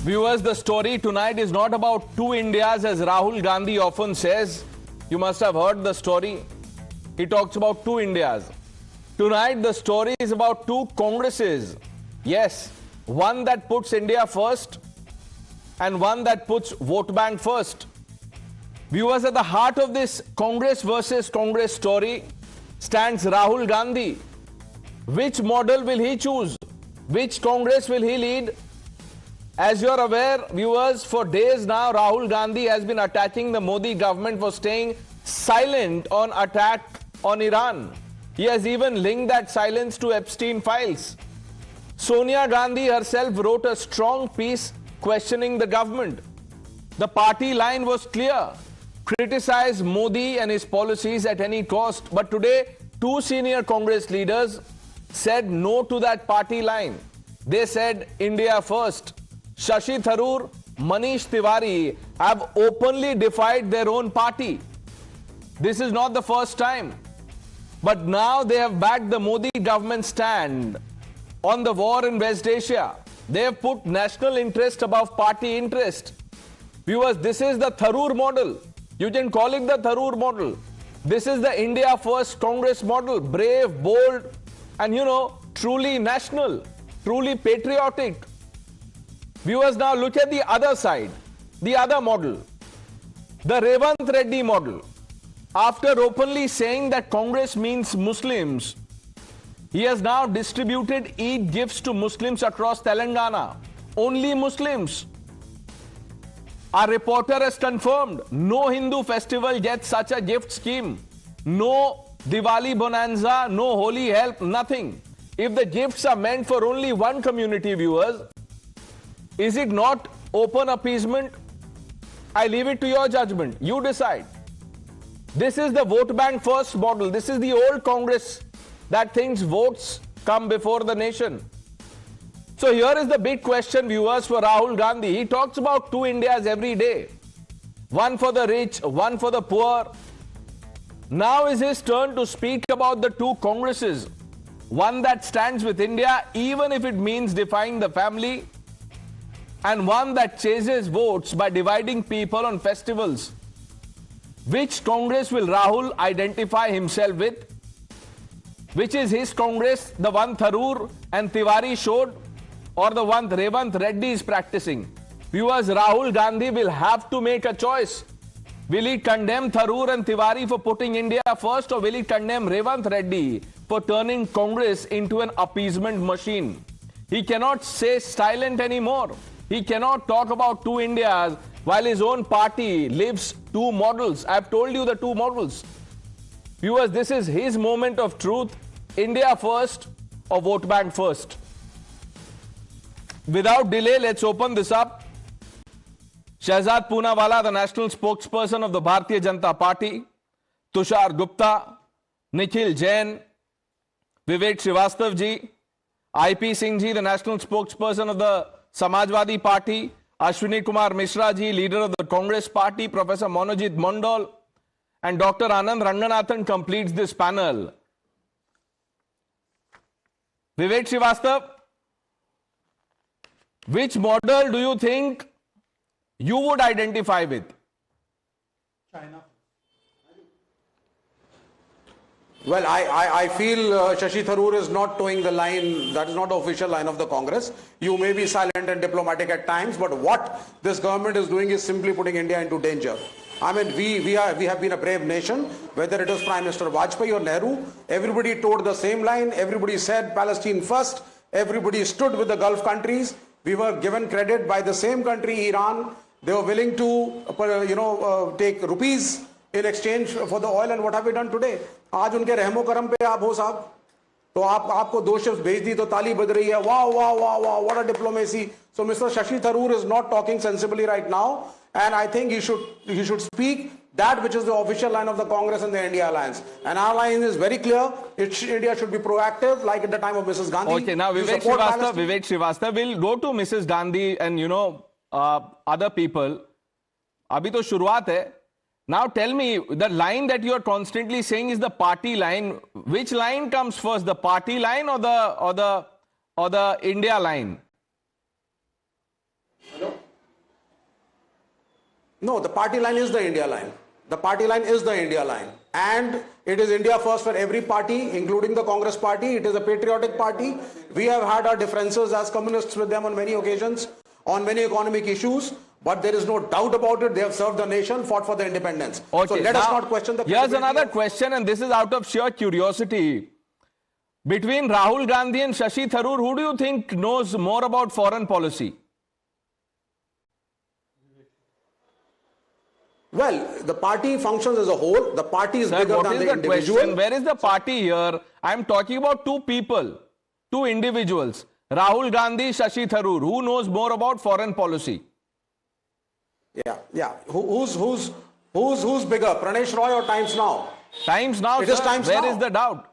Viewers, the story tonight is not about two Indias as Rahul Gandhi often says. You must have heard the story. He talks about two Indias. Tonight the story is about two Congresses. Yes, one that puts India first and one that puts vote bank first. Viewers, at the heart of this Congress versus Congress story stands Rahul Gandhi. Which model will he choose? Which Congress will he lead? As you are aware, viewers, for days now, Rahul Gandhi has been attacking the Modi government for staying silent on attack on Iran. He has even linked that silence to Epstein files. Sonia Gandhi herself wrote a strong piece questioning the government. The party line was clear: criticize Modi and his policies at any cost. But today, two senior Congress leaders said no to that party line. They said India first. Shashi Tharoor, Manish Tiwari have openly defied their own party. This is not the first time. But now they have backed the Modi government stand on the war in West Asia. They have put national interest above party interest. Viewers, this is the Tharoor model. You can call it the Tharoor model. This is the India First Congress model. Brave, bold, and truly national, truly patriotic. Viewers, now look at the other side, the other model, the Revanth Reddy model. After openly saying that Congress means Muslims, he has now distributed Eid gifts to Muslims across Telangana. Only Muslims. Our reporter has confirmed no Hindu festival gets such a gift scheme. No Diwali bonanza, no holy help, nothing. If the gifts are meant for only one community, viewers, is it not open appeasement? I leave it to your judgment. You decide. This is the vote bank first model. This is the old Congress that thinks votes come before the nation. So here is the big question, viewers, for Rahul Gandhi. He talks about two Indias every day. One for the rich, one for the poor. Now is his turn to speak about the two Congresses. One that stands with India, even if it means defying the family, and one that chases votes by dividing people on festivals. Which Congress will Rahul identify himself with? Which is his Congress, the one Tharoor and Tiwari showed, or the one Revanth Reddy is practicing? Viewers, Rahul Gandhi will have to make a choice. Will he condemn Tharoor and Tiwari for putting India first, or will he condemn Revanth Reddy for turning Congress into an appeasement machine? He cannot stay silent anymore. He cannot talk about two Indias while his own party lives two models. I've told you the two models. Viewers, this is his moment of truth. India first or vote bank first? Without delay, let's open this up. Shehzad Poonawalla, the national spokesperson of the Bharatiya Janata Party, Tushar Gupta, Nikhil Jain, Vivek Srivastava ji, IP Singh ji, the national spokesperson of the Samajwadi Party, Ashwini Kumar Mishra ji, leader of the Congress Party, Professor Monojit Mondal, and Dr. Anand Ranganathan completes this panel. Vivek Srivastava, which model do you think you would identify with? China. Well, I feel Shashi Tharoor is not towing the line. That is not the official line of the Congress. You may be silent and diplomatic at times, but what this government is doing is simply putting India into danger. I mean, we have been a brave nation, whether it was Prime Minister Vajpayee or Nehru. Everybody towed the same line. Everybody said Palestine first. Everybody stood with the Gulf countries. We were given credit by the same country, Iran. They were willing to, take rupees in exchange for the oil. And what have we done today? आज उनके रहमो करम पे आप हो साहब, तो आपको दो ships भेज दी तो ताली बज रही है. Wow, wow, wow, wow, what a diplomacy. So Mr. Shashi Tharoor is not talking sensibly right now, and I think he should speak that which is the official line of the Congress and the India Alliance. And our line is very clear. India should be proactive, like at the time of Mrs. Gandhi. Okay, now Vivek Srivastava will go to Mrs. Gandhi and other people. अभी तो शुरुआत है. Now tell me, the line that you are constantly saying is the party line. Which line comes first, the party line or the India line? Hello? No, the party line is the India line. The party line is the India line. And it is India first for every party, including the Congress party. It is a patriotic party. We have had our differences as communists with them on many occasions, on many economic issues. But there is no doubt about it. They have served the nation, fought for the independence. Okay, so let us not question the Here's credibility another of- question, and this is out of sheer curiosity. Between Rahul Gandhi and Shashi Tharoor, who do you think knows more about foreign policy? Well, the party functions as a whole. The party is Sir, bigger what than is the the individual. question? Where is the party here? I'm talking about two people, two individuals. Rahul Gandhi, Shashi Tharoor. Who knows more about foreign policy? Yeah. Who's bigger, Pranesh Roy or Times Now? Times Now, It is sir. Times Where Now. is the doubt?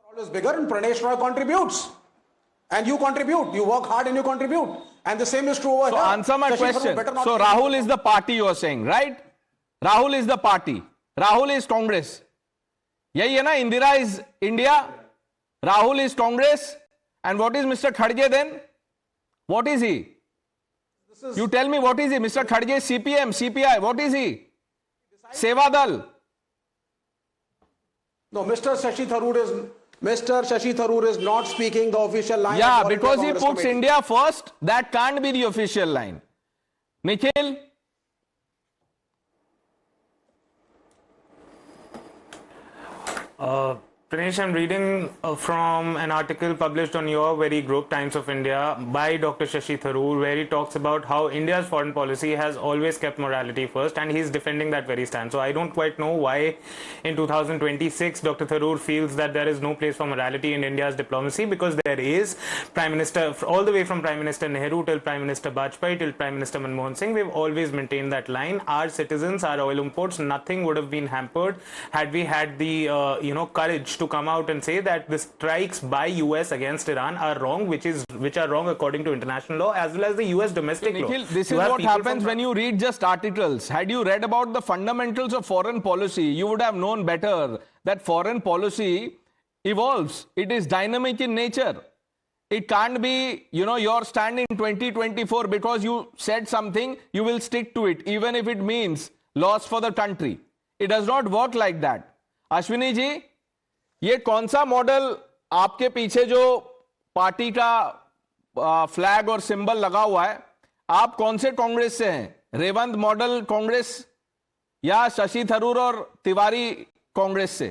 Always bigger, and Pranesh Roy contributes. And you contribute. You work hard and you contribute. And the same is true over So here. answer my Shashi Tharoor question. better not So be- Rahul is the party you are saying, right? Rahul is the party. Rahul is Congress. यही है ना? Indira is India. Rahul is Congress. And what is Mr. Khadge then? What is he? You tell me what is he? Mr. Khadge is CPM, CPI. What is he? Seva Dal. No, Mr. Shashi Tharoor is not speaking the official line. Yeah, of All India because he Congress puts Committee. India first. That can't be the official line. Nikhil? Pranesh, I'm reading from an article published on your very group, Times of India, by Dr. Shashi Tharoor, where he talks about how India's foreign policy has always kept morality first, and he's defending that very stand. So I don't quite know why in 2026 Dr. Tharoor feels that there is no place for morality in India's diplomacy, because there is. Prime Minister, all the way from Prime Minister Nehru till Prime Minister Bajpayee till Prime Minister Manmohan Singh, we've always maintained that line. Our citizens, our oil imports, nothing would have been hampered had we had the courage to come out and say that the strikes by US against Iran are wrong, which are wrong according to international law as well as the US domestic law. Nikhil, this You is have what people happens from- when you read just articles. Had you read about the fundamentals of foreign policy, you would have known better that foreign policy evolves. It is dynamic in nature. It can't be, your stand in 2024 because you said something, you will stick to it, even if it means loss for the country. It does not work like that. Ashwini ji, ये कौन सा model आपके पीछे जो party का flag और symbol लगा हुआ है, आप कौन से कांग्रेस से हैं? रेवंत मॉडल कांग्रेस या शशि थरूर और तिवारी कांग्रेस से?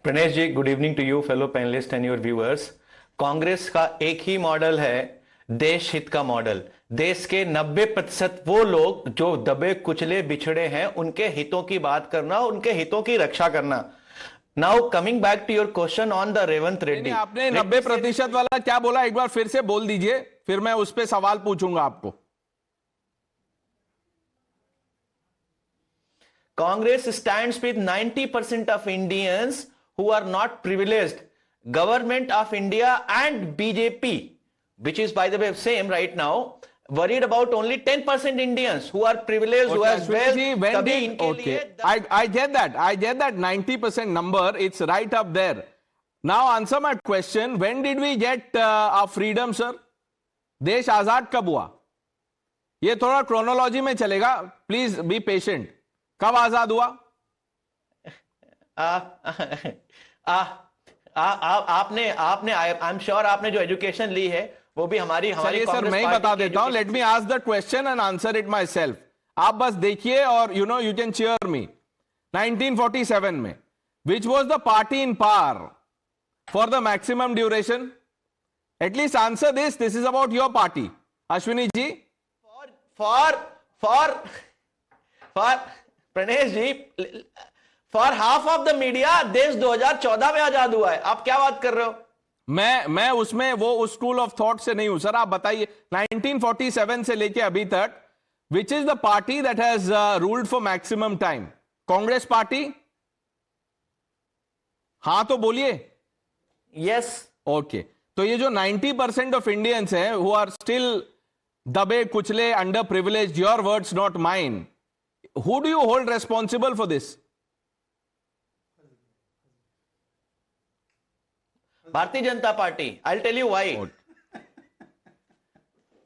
Pranesh ji, good evening to you fellow panellist and your viewers. Congress का एक ही मॉडल है, देश हित का मॉडल। देश के 90% वो लोग जो दबे कुचले बिछड़े हैं, उनके हितों की बात करना, उनके हितों की रक्षा करना। Now coming back to your question on the Revanth Reddy, आपने 90% वाला क्या बोला? एक बार फिर से बोल दीजिए, फिर मैं उस पर सवाल पूछूंगा आपको। Congress stands with 90% of Indians who are not privileged. Government of India and BJP, which is by the way same right now, worried about only 10% Indians who are privileged, who has wealth. तभी इनके लिए I get that. I get that 90% number. It's right up there. Now answer my question. When did we get our freedom, sir? देश आजाद कब हुआ? ये थोड़ा chronology में चलेगा. Please be patient. कब आजाद हुआ? आपने आई एम श्योर आपने जो एजुकेशन ली है वो भी हमारी चलिए सर, मैं ही कांग्रेस बता पार्टी की देता हूं. Let me ask the question and answer it my self. आप बस देखिए और यू कैन चीयर मी. 1947 में which was the party in power for the maximum duration? At least answer this. This is about your party. Ashwini ji, for Pranesh ji, for half of the media देश 2014 में आजाद हुआ है. आप क्या बात कर रहे हो? मैं उसमें वो उस स्कूल ऑफ थॉट से नहीं हूं सर. आप बताइए 1947 से लेके अभी तक which is the party that has ruled for maximum time? Congress party? हां तो बोलिए. यस. ओके, तो ये जो 90% ऑफ इंडियंस हैं हु आर स्टिल दबे कुचले, under privilege, your words not mine, who do you hold responsible for this? Bharatiya Janata Party. I tell you why.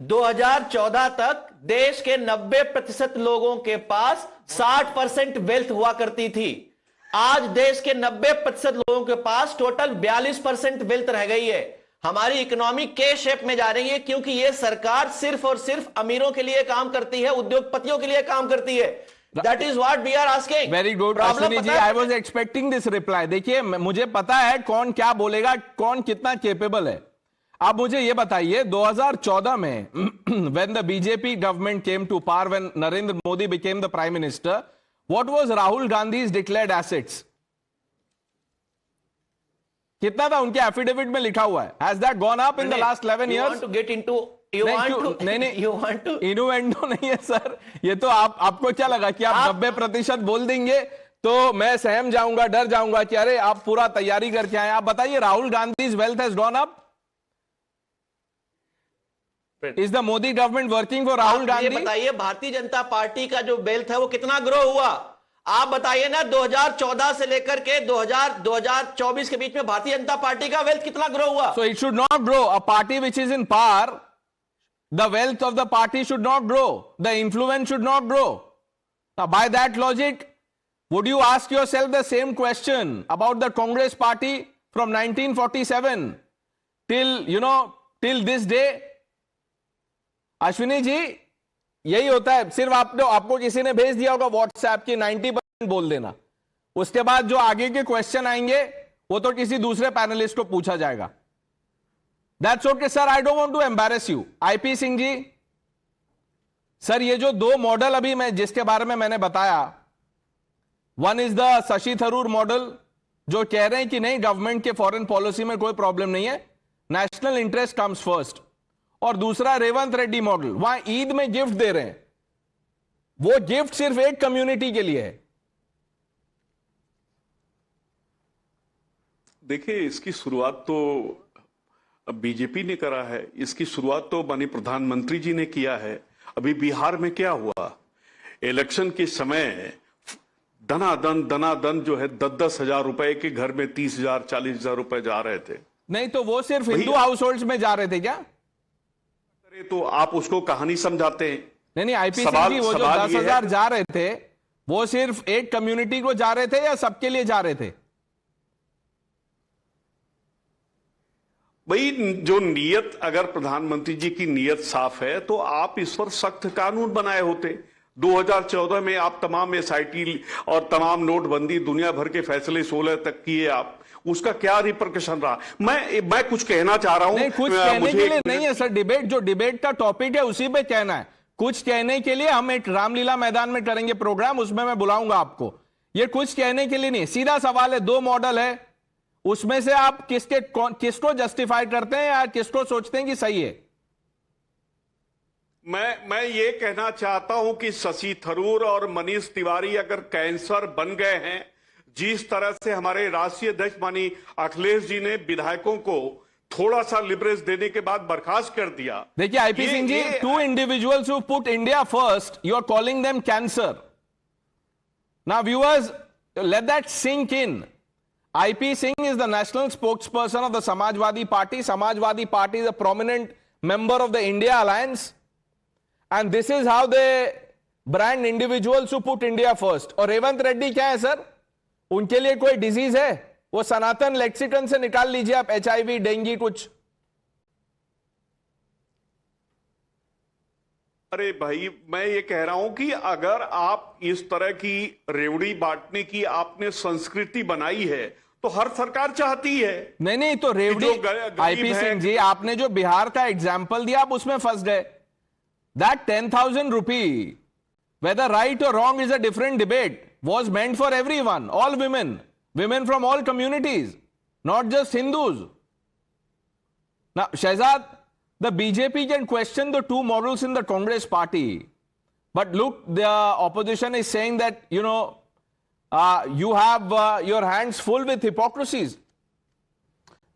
2014 तक देश के 90% लोगों के पास 60% वेल्थ हुआ करती थी। आज देश के 90% लोगों के पास टोटल 42% वेल्थ रह गई है। हमारी इकोनॉमी के शेप में जा रही है, क्योंकि यह सरकार सिर्फ और सिर्फ अमीरों के लिए काम करती है, उद्योगपतियों के लिए काम करती है। That is what we are asking. Very good Ashwini ji, I was expecting this reply. देखिए, मुझे पता है कौन क्या बोलेगा, कौन कितना केपेबल है। आप मुझे ये बताइए, 2014 में when the BJP government came to power, when Narendra Modi became the prime minister, what was Rahul Gandhi's declared assets? कितना था उनके एफिडेविट में लिखा हुआ है? Has that gone up in the last 11 years? You want to get into you want to इन्वेंटो नहीं है sir. ये तो आपको क्या लगा कि आप 90% बोल देंगे तो मैं सहम जाऊंगा, डर जाऊंगा कि अरे आप पूरा तैयारी करके आए। आप बताइए, Rahul Gandhi's wealth has gone up? Is the Modi government working for Rahul Gandhi? ये बताइए, भारतीय जनता पार्टी का जो वेल्थ है वो कितना ग्रो हुआ? आप बताइए ना, 2014 से लेकर के 2024 के बीच में भारतीय जनता पार्टी का वेल्थ कितना ग्रो हुआ? So it should not grow. A party which is in power, the wealth of the party should not grow. The influence should not grow. Now, by that logic, would you ask yourself the same question about the Congress party from 1947 till this day? Ashwini ji, यही होता है। सिर्फ आपको किसी ने भेज दिया होगा व्हाट्सएप की 90% बोल देना, उसके बाद जो आगे के क्वेश्चन आएंगे वो तो किसी दूसरे पैनलिस्ट को पूछा जाएगा। That's okay sir, I don't want to embarrass you. IP Singh ji, sir ये जो दो मॉडल अभी मैं जिसके बारे में मैंने बताया, one is the Shashi Tharoor model, जो कह रहे हैं कि नहीं, गवर्नमेंट के फॉरेन पॉलिसी में कोई प्रॉब्लम नहीं है, नेशनल इंटरेस्ट कम्स फर्स्ट। और दूसरा रेवंत रेड्डी मॉडल, वहां ईद में गिफ्ट दे रहे हैं, वो गिफ्ट सिर्फ एक कम्युनिटी के लिए है। देखिए, इसकी शुरुआत तो बीजेपी ने करा है, इसकी शुरुआत तो माननीय प्रधानमंत्री जी ने किया है। अभी बिहार में क्या हुआ, इलेक्शन के समय दनादन जो है 10-10 हजार रुपए के घर में 30,000 40,000 रुपए जा रहे थे। नहीं तो वो सिर्फ हिंदू हाउस होल्ड्स में जा रहे थे क्या? तो आप उसको कहानी समझाते हैं। नहीं, आईपी सिंह जी, वो जो 10,000 जा रहे थे वो सिर्फ एक कम्युनिटी को जा रहे थे या सबके लिए जा रहे थे? भाई, जो नीयत, अगर प्रधानमंत्री जी की नीयत साफ है तो आप इस पर सख्त कानून बनाए होते। 2014 में आप तमाम एसआईटी और तमाम नोटबंदी, दुनिया भर के फैसले 16 तक किए आप, उसका क्या रिपरकशन रहा? मैं कुछ कहना चाह रहा हूं। नहीं, कुछ कहने के लिए नहीं है सर, डिबेट का टॉपिक है उसी पे कहना है। कुछ कहने के लिए हम एक रामलीला मैदान में करेंगे प्रोग्राम, उसमें मैं बुलाऊंगा आपको। ये कुछ कहने के लिए नहीं, सीधा सवाल है। दो मॉडल है, उसमें से आप किसको जस्टिफाई करते हैं या किसको सोचते हैं कि सही है? मैं ये कहना चाहता हूं कि शशि थरूर और मनीष तिवारी अगर कैंसर बन गए हैं, जिस तरह से हमारे राष्ट्रीय अध्यक्ष माननीय अखिलेश जी ने विधायकों को थोड़ा सा लिबरेज देने के बाद बर्खास्त कर दिया। देखिए IP Singh ji, two individuals who put India first, you are calling them cancer. Now viewers, let that sink in. IP Singh is the national spokesperson of the Samajwadi Party. Samajwadi Party is a prominent member of the India Alliance, and this is how they brand individuals who put India first. और रेवंत रेड्डी क्या है sir? उनके लिए कोई disease है? वो सनातन lexicon से निकाल लीजिए आप, HIV, डेंगू कुछ। अरे भाई, मैं ये कह रहा हूं कि अगर आप इस तरह की रेवड़ी बांटने की आपने संस्कृति बनाई है तो हर सरकार चाहती है। नहीं तो रेवड़ी, आईपी सिंह जी, आपने जो बिहार का एग्जाम्पल दिया आप उसमें फंस गए। That 10,000 rupee, whether right or wrong is a different debate, was meant for everyone, all women from all communities, not just Hindus. Now, Shehzad, the BJP can question the two models in the Congress party, but look, the opposition is saying that, you have your hands full with hypocrisies.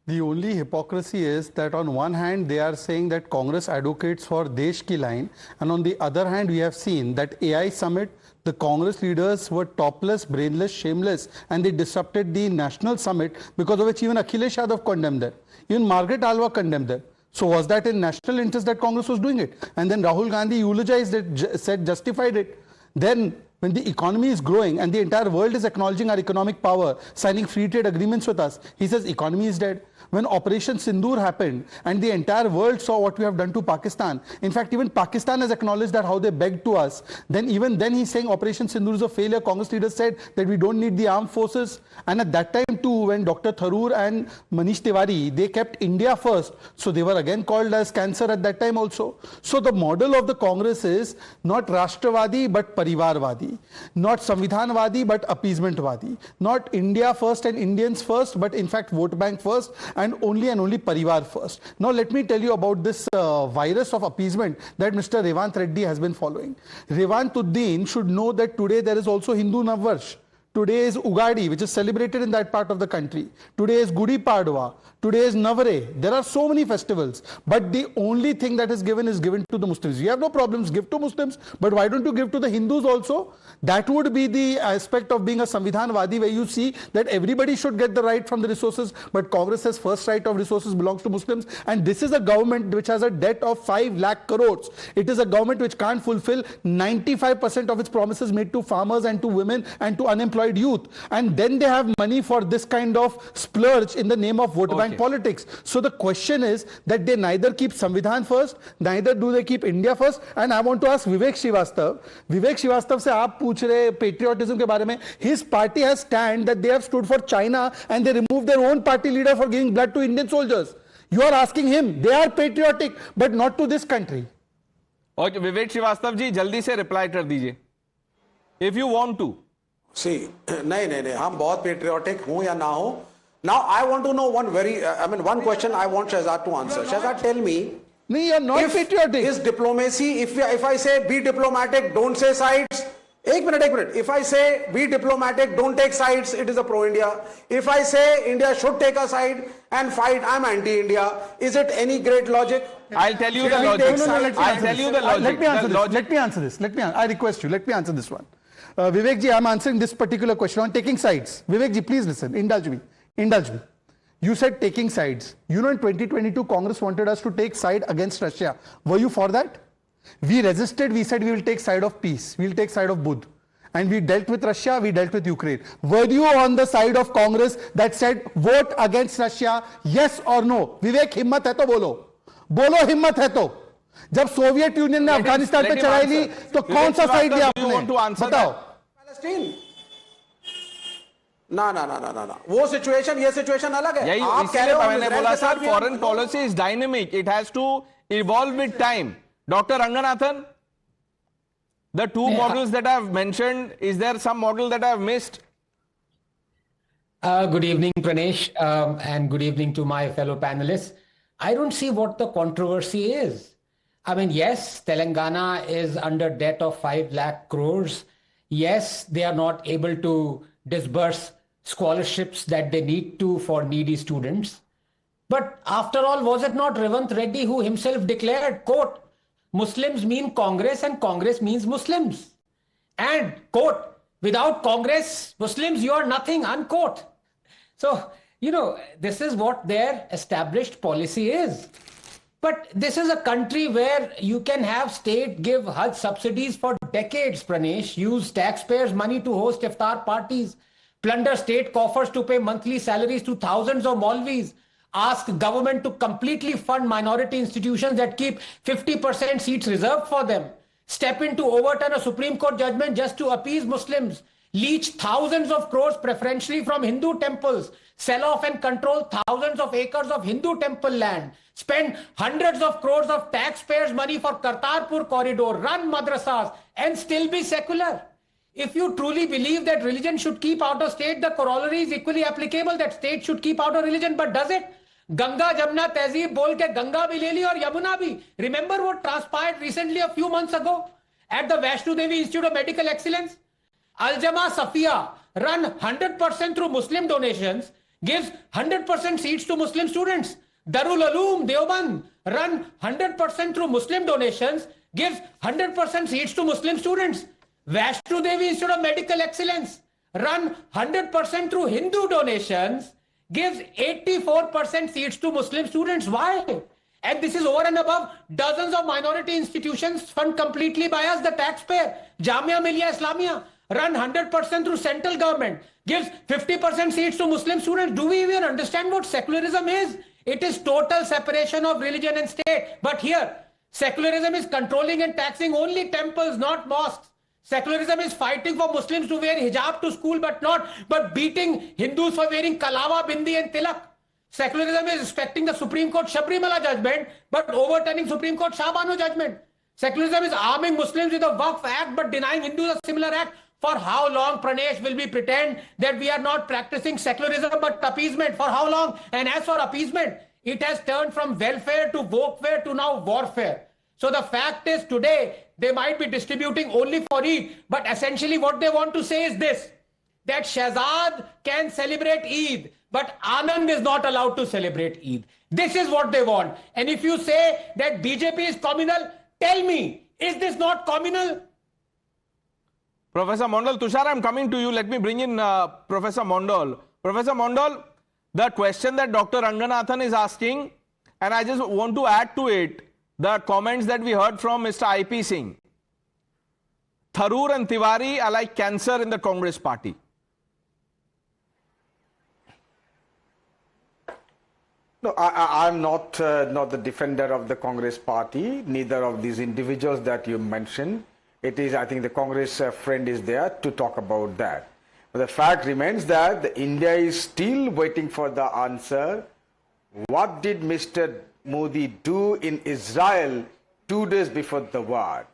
The only hypocrisy is that on one hand they are saying that Congress advocates for Desh ki line, and on the other hand we have seen that AI summit, the Congress leaders were topless, brainless, shameless, and they disrupted the national summit, because of which even Akhilesh Yadav condemned them. Even Margaret Alva condemned them. So was that in national interest that Congress was doing it? And then Rahul Gandhi eulogized it, said, justified it. Then when the economy is growing and the entire world is acknowledging our economic power, signing free trade agreements with us, he says economy is dead. When Operation Sindoor happened and the entire world saw what we have done to Pakistan, in fact even Pakistan has acknowledged that how they begged to us, then even then he's saying Operation Sindoor is a failure. Congress leaders said that we don't need the armed forces. And at that time too, when Dr. Tharoor and Manish Tiwari, they kept India first, so they were again called as cancer at that time also. So the model of the Congress is not Rashtravadi but Parivarvadi, not Samvidhanvadi but Appeasementvadi, not India first and Indians first, but in fact vote bank first, and only Parivar first. Now let me tell you about this virus of appeasement that Mr. Revant Reddy has been following. Revantuddin should know that today there is also Hindu Navvarsh. Today is Ugadi, which is celebrated in that part of the country. Today is Gudi Padwa. Today is Navare. There are so many festivals, but the only thing that is given to the Muslims. You have no problems, give to Muslims, but why don't you give to the Hindus also? That would be the aspect of being a Samvidhanvadi, where you see that everybody should get the right from the resources, but Congress says first right of resources belongs to Muslims. And this is a government which has a debt of 5 lakh crores. It is a government which can't fulfill 95% of its promises made to farmers and to women and to unemployed youth. And then they have money for this kind of splurge in the name of vote bank politics. So the question is that they neither keep Samvidhan first, neither do they keep India first. And I want to ask Vivek Srivastava. Vivek Srivastava se aap पूछ रहे patriotism के बारे में. His party has stand that they have stood for China and they removed their own party leader for giving blood to Indian soldiers. You are asking him. They are patriotic, but not to this country. Okay, Vivek Srivastava ji, जल्दी से reply कर दीजिए. If you want to. See, नहीं, हम बहुत patriotic हूँ या ना हो. Now I want to know one question I want Shehzad to answer. Shehzad, tell me. No, you are not patriotic. Is diplomacy, if I say be diplomatic, don't say sides. Ek minute. If I say be diplomatic, don't take sides, it is a pro-India. If I say India should take a side and fight, I'm anti-India. Is it any great logic? I'll tell you the logic. I'll tell you the logic. Let me answer this. I request you, let me answer this one. Vivek ji, I'm answering this particular question on taking sides. Vivek ji, please listen. Indulge me. You said taking sides. You know, in 2022, Congress wanted us to take side against Russia. Were you for that? We resisted. We said we will take side of peace. We will take side of Buddha. And we dealt with Russia. We dealt with Ukraine. Were you on the side of Congress that said vote against Russia? Yes or no? Vivek, himmat hai to bolo. Bolo himmat hai to. जब Soviet union ने अफगानिस्तान पे चढ़ाई ली तो कौन सा side लिया आपने? बताओ. Palestine. ना वो सिचुएशन ये सिचुएशन अलग है. आप कह रहे हो मैंने बोला sir foreign policy is dynamic, it has to evolve with time. Doctor Ranganathan, the two models that I have mentioned, is there some model that I have missed? Good evening, Pranesh, and good evening to my fellow panelists. I don't see what the controversy is. I mean, yes, Telangana is under debt of 5 lakh crores. Yes, they are not able to disburse scholarships that they need to for needy students. But after all, was it not Revant Reddy who himself declared, quote, Muslims mean Congress and Congress means Muslims. And, quote, without Congress, Muslims, you are nothing, unquote. So, you know, this is what their established policy is. But this is a country where you can have state give Hajj subsidies for decades, Pranesh, use taxpayers' money to host iftar parties, plunder state coffers to pay monthly salaries to thousands of Maulvis, ask government to completely fund minority institutions that keep 50% seats reserved for them, step in to overturn a Supreme Court judgment just to appease Muslims, leech thousands of crores preferentially from Hindu temples, sell off and control thousands of acres of Hindu temple land, spend hundreds of crores of taxpayers' money for Kartarpur corridor, run madrasas, and still be secular. If you truly believe that religion should keep out of state, the corollary is equally applicable, that state should keep out of religion. But does it? Ganga, Jamna, Tehzeeb बोल के गंगा भी ले ली और यमुना भी. Remember what transpired recently a few months ago at the Vaishno Devi Institute of Medical Excellence? Al-Jama Safiya, run 100% through Muslim donations, gives 100% seats to Muslim students. Darul Uloom Deoband, run 100% through Muslim donations, gives 100% seats to Muslim students. Vaishno Devi Institute of Medical Excellence, run 100% through Hindu donations, gives 84% seats to Muslim students. Why? And this is over and above dozens of minority institutions funded completely by us, the taxpayer. Jamia Millia Islamia, run 100% through central government, gives 50% seats to Muslim students. Do we even understand what secularism is? It is total separation of religion and state. But here, secularism is controlling and taxing only temples, not mosques. Secularism is fighting for Muslims to wear hijab to school, but beating Hindus for wearing kalawa, bindi and tilak. Secularism is respecting the Supreme Court Shabrimala judgment, but overturning Supreme Court Shah Bano judgment. Secularism is arming Muslims with a Waqf Act, but denying Hindus a similar act. For how long, Pranesh, will we pretend that we are not practicing secularism but appeasement? For how long? And as for appeasement, it has turned from welfare to wokefare to now warfare. So the fact is today, they might be distributing only for Eid, but essentially what they want to say is this, that Shahzad can celebrate Eid, but Anand is not allowed to celebrate Eid. This is what they want. And if you say that BJP is communal, tell me, is this not communal? Professor Mondal, Tushar, I'm coming to you. Let me bring in Professor Mondal. Professor Mondal, the question that Dr. Ranganathan is asking, and I just want to add to it, the comments that we heard from Mr. I.P. Singh. Tharoor and Tiwari are like cancer in the Congress party. No, I'm not the defender of the Congress party, neither of these individuals that you mentioned. It is, I think the Congress friend is there to talk about that. But the fact remains that India is still waiting for the answer. What did Mr. Modi do in Israel 2 days before the war?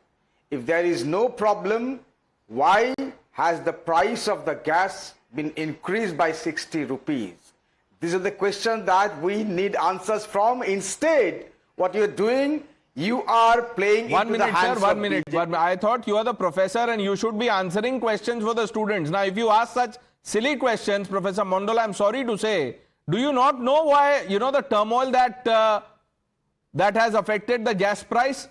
If there is no problem, why has the price of the gas been increased by 60 rupees? These are the questions that we need answers from. Instead, what you're doing, you are playing into the hands of 1 minute, sir, 1 minute. I thought you are the professor and you should be answering questions for the students. Now, if you ask such silly questions, Professor Mondal, I'm sorry to say, do you not know why, you know, the turmoil that that has affected the gas price?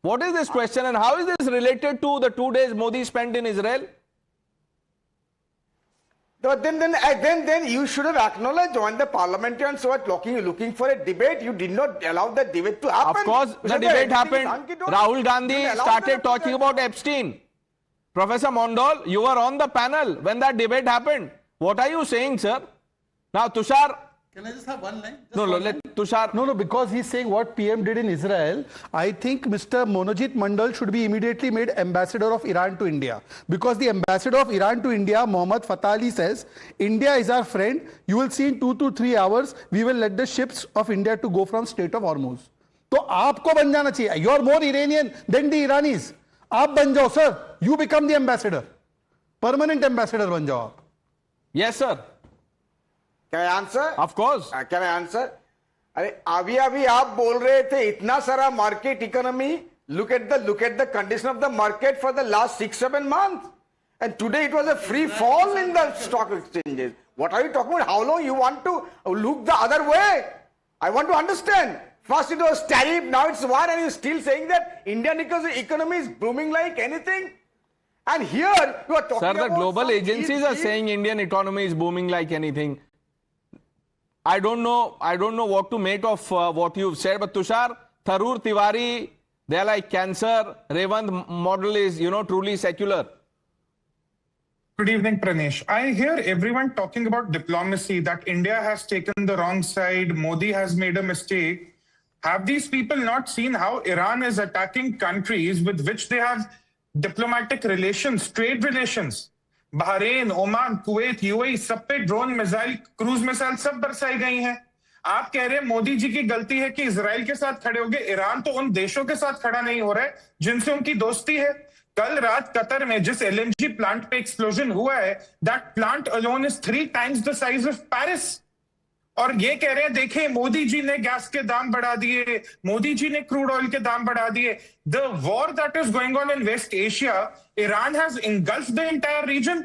What is this question and how is this related to the 2 days Modi spent in Israel? But then you should have acknowledged when the parliamentarians were looking for a debate. You did not allow the debate to happen. Of course, the debate happened. Rahul Gandhi started talking about Epstein. Professor Mondal, you were on the panel when that debate happened. What are you saying, sir? Now, Tushar. Can I just have one line? Let Tushar. No, because he's saying what PM did in Israel. I think Mr. Monojit Mandal should be immediately made ambassador of Iran to India. Because the ambassador of Iran to India, Mohammad Fatah Ali, says, India is our friend. You will see in 2 to 3 hours, we will let the ships of India to go from Strait of Hormuz. So, aapko ban jana chahiye. You are more Iranian than the Iranis. Aap ban jao, sir. You become the ambassador. Permanent ambassador ban jao aap. Yes, sir. Can I answer? Of course. Can I answer? अरे अभी आप बोल रहे थे इतना सारा market economy. Look at the condition of the market for the last 6-7 months. And today it was a free fall in the stock exchanges. What are you talking about? How long you want to look the other way? I want to understand. First it was tariff, now it's war, and you're still saying that Indian economy is booming like anything. And here you are talking about... Sir, the global agencies are saying Indian economy is booming like anything. I don't know what to make of what you've said, but Tushar, Tharoor, Tiwari, they're like cancer. Revant model is, truly secular. Good evening, Pranesh. I hear everyone talking about diplomacy, that India has taken the wrong side, Modi has made a mistake. Have these people not seen how Iran is attacking countries with which they have diplomatic relations, trade relations? Bahrain, Oman, Kuwait, UAE सब पे drone missile, cruise missile सब बरसाई गई हैं। आप कह रहे हैं मोदी जी की गलती है कि इजराइल के साथ खड़े हो गए। ईरान तो उन देशों के साथ खड़ा नहीं हो रहा है जिनसे उनकी दोस्ती है। कल रात कतर में जिस एलएनजी प्लांट पे एक्सप्लोजन हुआ है, that plant alone is 3 times the size of Paris. और ये कह रहे हैं देखें मोदी जी ने गैस के दाम बढ़ा दिए, मोदी जी ने क्रूड ऑयल के दाम बढ़ा दिए। The war that is going on in West Asia, Iran has engulfed the entire region.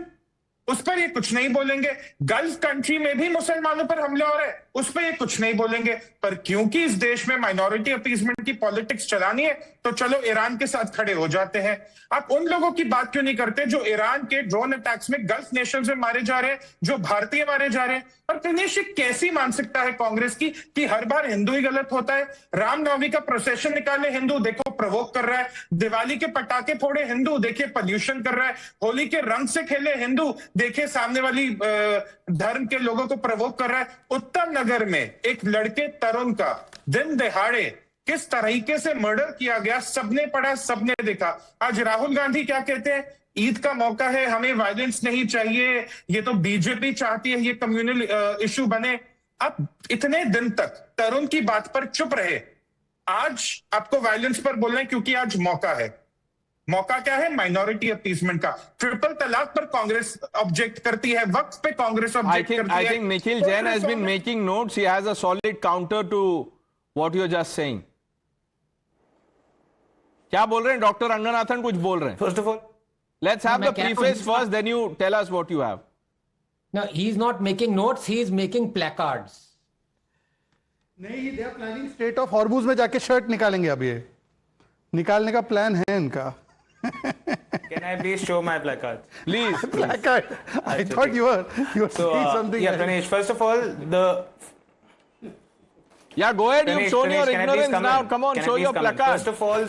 उस पर ये कुछ नहीं बोलेंगे। गल्फ कंट्री में भी मुसलमानों पर हमले हो रहे हैं, उस पर ये कुछ नहीं बोलेंगे। पर क्योंकि इस देश में माइनॉरिटी अपीसमेंट की पॉलिटिक्स चलानी है, तो चलो ईरान के साथ खड़े हो जाते हैं। आप उन लोगों की बात क्यों नहीं करते जो ईरान के ड्रोन अटैक्स में गल्फ नेशंस में मारे जा रहे हैं, जो भारतीय मारे जा रहे हैं? और प्रदेश कैसी मानसिकता है कांग्रेस की कि हर बार हिंदू ही गलत होता है? रामनवमी का प्रोसेशन निकाले हिंदू, देखो प्रोवोक कर रहा है। दिवाली के पटाखे फोड़े हिंदू, देखिए पोल्यूशन कर रहा है। होली के रंग से खेले हिंदू, देखिए सामने वाली धर्म के लोगों को प्रोवोक कर रहा है। उत्तम नगर में एक लड़के तरुण का दिन दहाड़े किस तरीके से मर्डर किया गया, सबने पढ़ा, सबने देखा। आज राहुल गांधी क्या कहते हैं? ईद का मौका है, हमें वायलेंस नहीं चाहिए, ये तो बीजेपी चाहती है ये कम्युनल इशू बने। अब इतने दिन तक तरुण की बात पर चुप रहे, आज आपको वायलेंस पर बोल रहे हैं क्योंकि आज मौका है। मौका क्या है? माइनॉरिटी अपीसमेंट का। ट्रिपल तलाक पर कांग्रेस ऑब्जेक्ट करती है, वक्फ पे कांग्रेस ऑब्जेक्ट करती है। I think Nikhil Jain has been making notes. He has a solid counter to what you're just saying. क्या बोल रहे हैं डॉक्टर रंगनाथन? कुछ बोल रहे हैं? First of all, let's have the preface first, then you tell us what you have. No, he's not making notes, he is making placards. नहीं, they are planning Strait of Hormuz में जाके shirt निकालेंगे। अब ये निकालने का plan है इनका। can I please show my placard? Please. Placard. I thought you were So, saying something. yeah, Pranesh, first of all, Yeah, go ahead. You've shown your Pranesh, can I please ignorance now. in? Come on, Can I show please your come in? placard. First of all,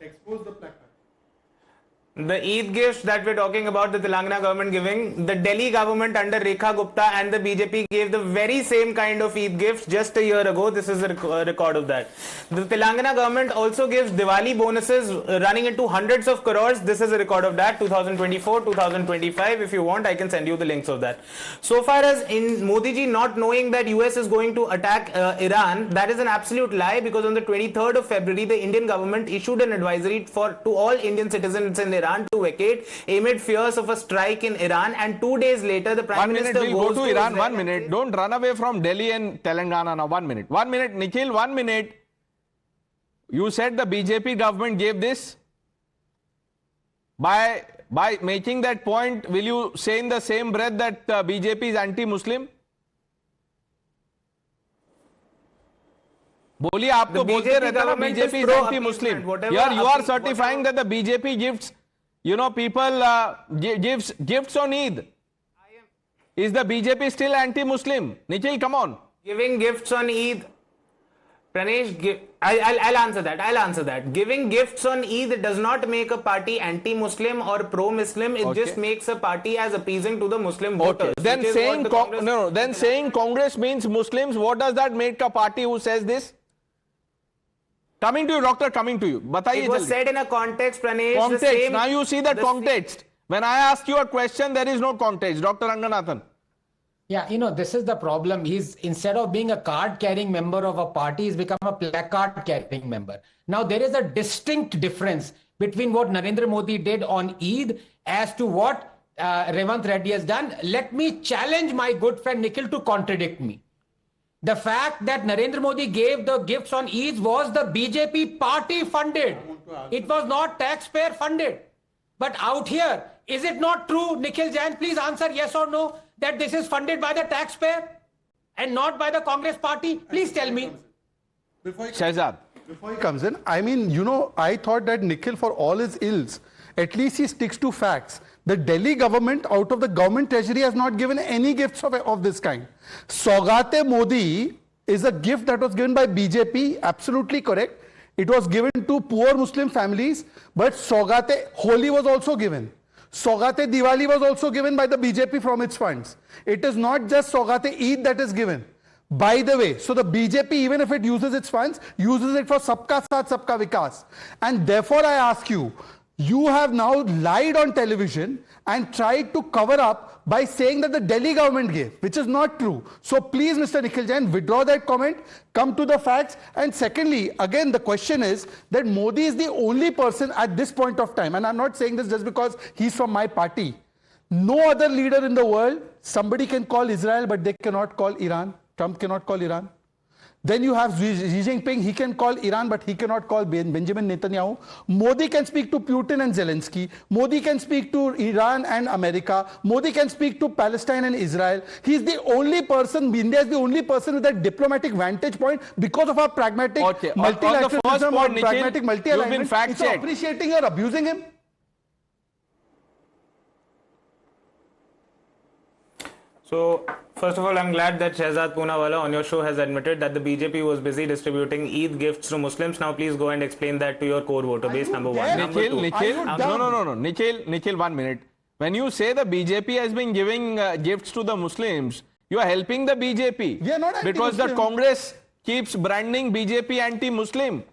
Expose the placard. the Eid gifts that we're talking about, the Telangana government giving, the Delhi government under Rekha Gupta and the BJP gave the very same kind of Eid gifts just a year ago. This is a record of that. The Telangana government also gives Diwali bonuses running into hundreds of crores. This is a record of that. 2024, 2025. If you want, I can send you the links of that. So far as in Modi ji not knowing that US is going to attack Iran, that is an absolute lie, because on the 23rd of February, the Indian government issued an advisory to all Indian citizens in Iran to vacate amid fears of a strike in Iran, and 2 days later the Prime Minister we'll goes go to Iran. Israel. 1 minute. Don't run away from Delhi and Telangana now. 1 minute. 1 minute. Nikhil, 1 minute. You said the BJP government gave this. By making that point, will you say in the same breath that BJP is anti-Muslim? बोलिए, आप तो बोलते रहते ना BJP is anti-Muslim. Here you are certifying that the BJP gifts, you know, people gives gifts on Eid. Is the BJP still anti-Muslim? Nikhil, come on. Giving gifts on Eid. Pranesh, I'll answer that. I'll answer that. Giving gifts on Eid does not make a party anti-Muslim or pro-Muslim. It just makes a party as appeasing to the Muslim voters. Then saying Congress means Muslims, what does that make a party who says this? Coming to you, doctor, coming to you. Bataiye it was jaldi. said in a context, Pranesh. Context. Now you see that context. When I ask you a question, there is no context. Dr. Ranganathan. Yeah, you know, this is the problem. He's, instead of being a card-carrying member of a party, he's become a placard-carrying member. Now, there is a distinct difference between what Narendra Modi did on Eid as to what Revanth Reddy has done. Let me challenge my good friend Nikhil to contradict me. The fact that Narendra Modi gave the gifts on Eid was the BJP party funded. It was not taxpayer funded. But out here, is it not true, Nikhil Jain, please answer yes or no, that this is funded by the taxpayer and not by the Congress party? Please tell me. Shahzad. Before he comes in, I mean, you know, I thought that Nikhil, for all his ills, at least he sticks to facts. The Delhi government, out of the government treasury, has not given any gifts of this kind. Saugate Modi is a gift that was given by BJP, absolutely correct. It was given to poor Muslim families, but Saugate Holi was also given. Saugate Diwali was also given by the BJP from its funds. It is not just Saugate Eid that is given. By the way, so the BJP, even if it uses its funds, uses it for Sabka Saath, Sabka Vikas. And therefore I ask you, you have now lied on television and tried to cover up by saying that the Delhi government gave, which is not true. So please, Mr. Nikhil Jain, withdraw that comment, come to the facts. And secondly, again, the question is that Modi is the only person at this point of time, and I'm not saying this just because he's from my party. No other leader in the world, somebody can call Israel, but they cannot call Iran. Trump cannot call Iran. Then you have Xi Jinping, he can call Iran, but he cannot call Benjamin Netanyahu. Modi can speak to Putin and Zelensky. Modi can speak to Iran and America. Modi can speak to Palestine and Israel. He's the only person, India is the only person with that diplomatic vantage point because of our pragmatic multilateralism or pragmatic multi-alignment. It's not appreciating or abusing him. So, first of all, I'm glad that Shehzad Poonawalla on your show has admitted that the BJP was busy distributing Eid gifts to Muslims. Now, please go and explain that to your core voter base, number one. Nikhil, 1 minute. When you say the BJP has been giving gifts to the Muslims, you are helping the BJP. We are not because the Congress keeps branding BJP anti-Muslim.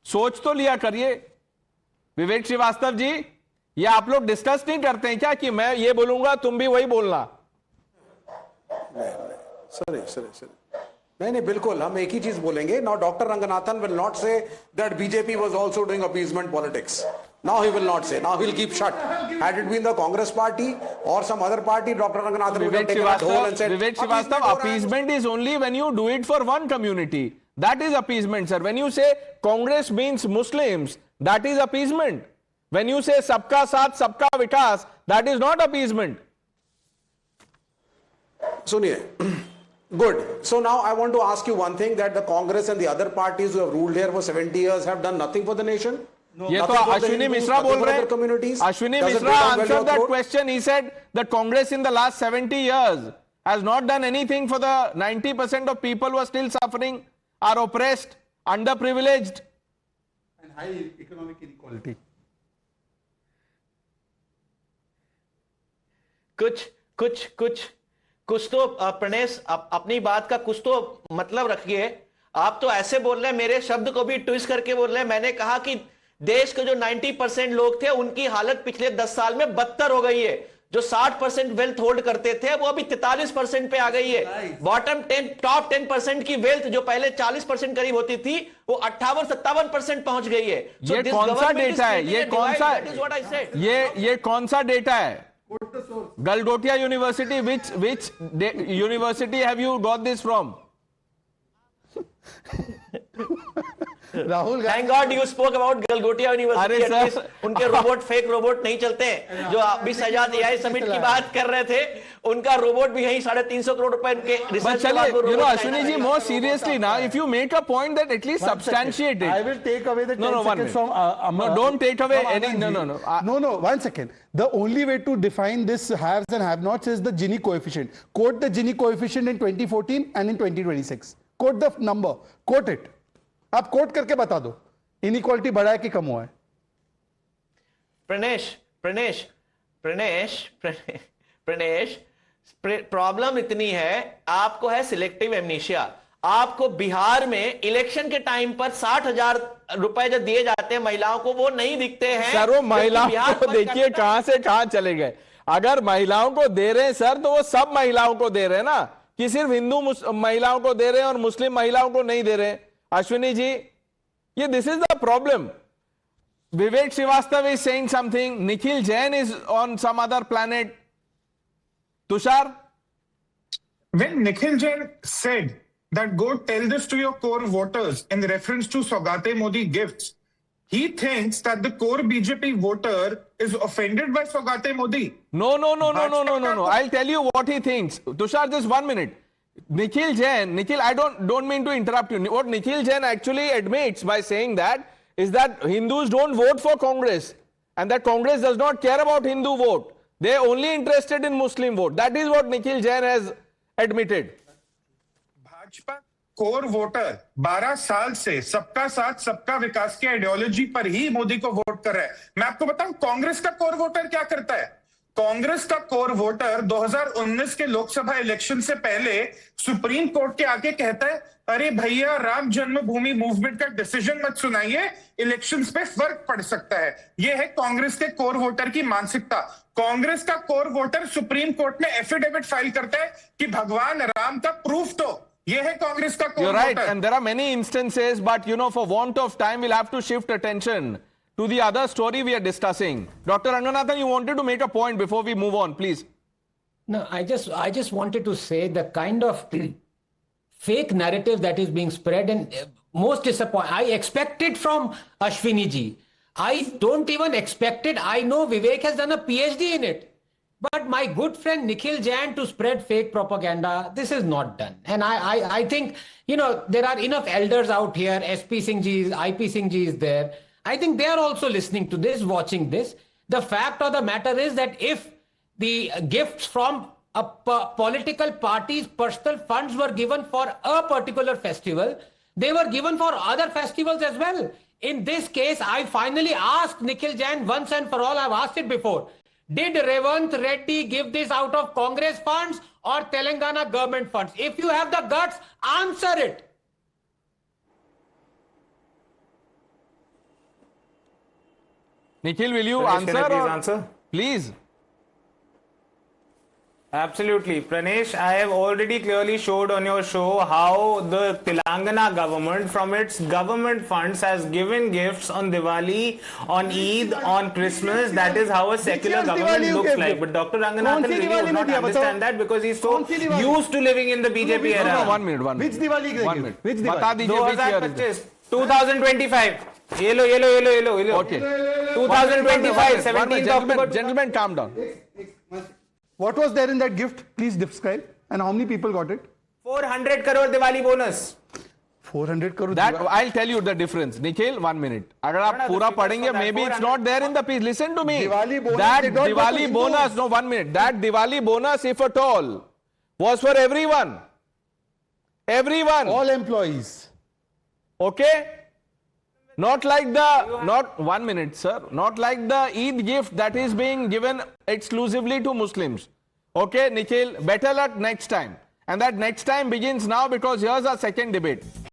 सोच तो लिया करिए विवेक श्रीवास्तव जी, ये आप लोग discuss नहीं करते हैं क्या कि मैं ये बोलूंगा तुम भी वही बोलना? सर नहीं बिल्कुल हम एक ही चीज बोलेंगे. Now Dr. Ranganathan will not say that BJP was also doing appeasement politics. Now he will not say. Now he'll keep shut. Had it been the Congress party or some other party, Dr. Ranganathan would have taken a whole and said, Vivek Srivastava, appeasement is only when you do it for one community. That is appeasement, sir. When you say Congress means Muslims, that is appeasement. When you say sabka saath, sabka vikas, that is not appeasement. Suniye. Good. So now I want to ask you one thing, that the Congress and the other parties who have ruled here for 70 years have done nothing for the nation. ये तो अश्विनी मिश्रा बोल रहे हैं. Ashwini Mishra answered that question. He said that Congress in the last 70 years has not done anything for the 90% of people who are still suffering, are oppressed, underprivileged, and high economic inequality. कुछ तो प्रणेश अपनी बात का कुछ तो मतलब रखिए. आप तो ऐसे बोल रहे हैं, मेरे शब्द को भी ट्विस्ट करके बोल रहे हैं. मैंने कहा कि देश के जो 90% लोग थे उनकी हालत पिछले 10 साल में बदतर हो गई है. जो 60% वेल्थ होल्ड करते थे वो अभी 43% पे आ गई है. बॉटम 10 टॉप 10% की वेल्थ जो पहले 40% करीब होती थी वो 58-57% पहुंच गई है. ये कौन सा डेटा है? ये कौन सा डेटा है? Galgotia University, which university have you got this from? Rahul, thank God you spoke about Galgotia university. उनके रोबोट फेक रोबोट नहीं चलते हैं. जो अभी सजाद एआई समिट की बात कर रहे थे, उनका रोबोट भी यही 350 करोड़ रुपए के रिसर्च के बाद. You know, Ashwini ji, more seriously now, if you make a point that at least substantiate it. I will take away the 10 seconds from no, don't take away any. No, 1 second. The only way to define this haves and have-nots is the Gini coefficient. Quote the Gini coefficient in 2014 and in 2026. Quote the number. Quote it. आप coat करके बता दो inequality बढ़ा है कि कम हुआ है. Pranesh problem इतनी है, आपको है सिलेक्टिव एमनीशिया. आपको बिहार में इलेक्शन के टाइम पर 60,000 रुपए जो दिए जाते हैं महिलाओं को वो नहीं दिखते हैं. सर वो महिलाओं को देखिए कहां से कहां चले गए. अगर महिलाओं को दे रहे हैं सर तो वो सब महिलाओं को दे रहे हैं ना, कि सिर्फ हिंदू महिलाओं को दे रहे हैं और मुस्लिम महिलाओं को नहीं दे रहे हैं. Ashwini ji, yeah, this is the problem. Vivek Srivastava is saying something. Nikhil Jain is on some other planet. Tushar? When Nikhil Jain said that go tell this to your core voters in reference to Saugate Modi gifts, he thinks that the core BJP voter is offended by Saugate Modi. No. I'll tell you what he thinks. Tushar, just 1 minute. Nikhil, I don't mean to interrupt you. What Nikhil Jain actually admits by saying that is that Hindus don't vote for Congress and that Congress does not care about Hindu vote. They are only interested in Muslim vote. That is what Nikhil Jain has admitted. Bhajpa core voter 12 साल से सबका साथ सबका विकास की ideology पर ही मोदी को vote कर रहा है. मैं आपको बताऊं कांग्रेस का कोर वोटर क्या करता है. कांग्रेस का कोर वोटर 2019 के लोकसभा इलेक्शन से पहले सुप्रीम कोर्ट के आगे कहता है, अरे भैया राम जन्मभूमि मूवमेंट का डिसीजन मत सुनाइए, इलेक्शंस पे फर्क पड़ सकता है. ये है कांग्रेस के कोर वोटर की मानसिकता. कांग्रेस का कोर वोटर सुप्रीम कोर्ट में एफिडेविट फाइल करता है कि भगवान राम का प्रूफ दो. ये है कांग्रेस का core voter. You're right, and there are many instances, but you know, for want of time, we'll have to shift attention to the other story we are discussing. Dr. Ranganathan, you wanted to make a point before we move on, please. No, I just wanted to say the kind of fake narrative that is being spread, and most disappointing. I expect it from Ashwini ji. I don't even expect it. I know Vivek has done a PhD in it. But my good friend Nikhil Jain to spread fake propaganda, this is not done. And I think, there are enough elders out here. SP Singh ji, IP Singh ji is there. I think they are also listening to this, watching this. The fact of the matter is that if the gifts from a political party's personal funds were given for a particular festival, they were given for other festivals as well. In this case, I finally asked Nikhil Jain once and for all. I've asked it before. Did Revanth Reddy give this out of Congress funds or Telangana government funds? If you have the guts, answer it. Nikhil, will you Pranesh, answer? can I please answer? Please. Absolutely. Pranesh, I have already clearly showed on your show how the Telangana government from its government funds has given gifts on Diwali, on Eid, on Christmas. That is how a secular government looks like. But Dr. Ranganathan really would not understand that because he's so used to living in the BJP era. No, 1 minute. Which Diwali One minute. Bata dijiye which year is this? 2025. Yellow. Okay. 2025, 17th October. Gentlemen, calm down. What was there in that gift? Please describe. And how many people got it? 400 crore Diwali bonus. 400 crore. That I'll tell you the difference. Nikhil, 1 minute. अगर आप पूरा पढ़ेंगे, maybe it's not there in the piece. Listen to me. That Diwali bonus, no 1 minute. That Diwali bonus, if at all, was for everyone. Everyone. All employees. Okay? Not like the, 1 minute, sir. Not like the Eid gift that is being given exclusively to Muslims. Okay, Nikhil, better luck next time. And that next time begins now because here's our second debate.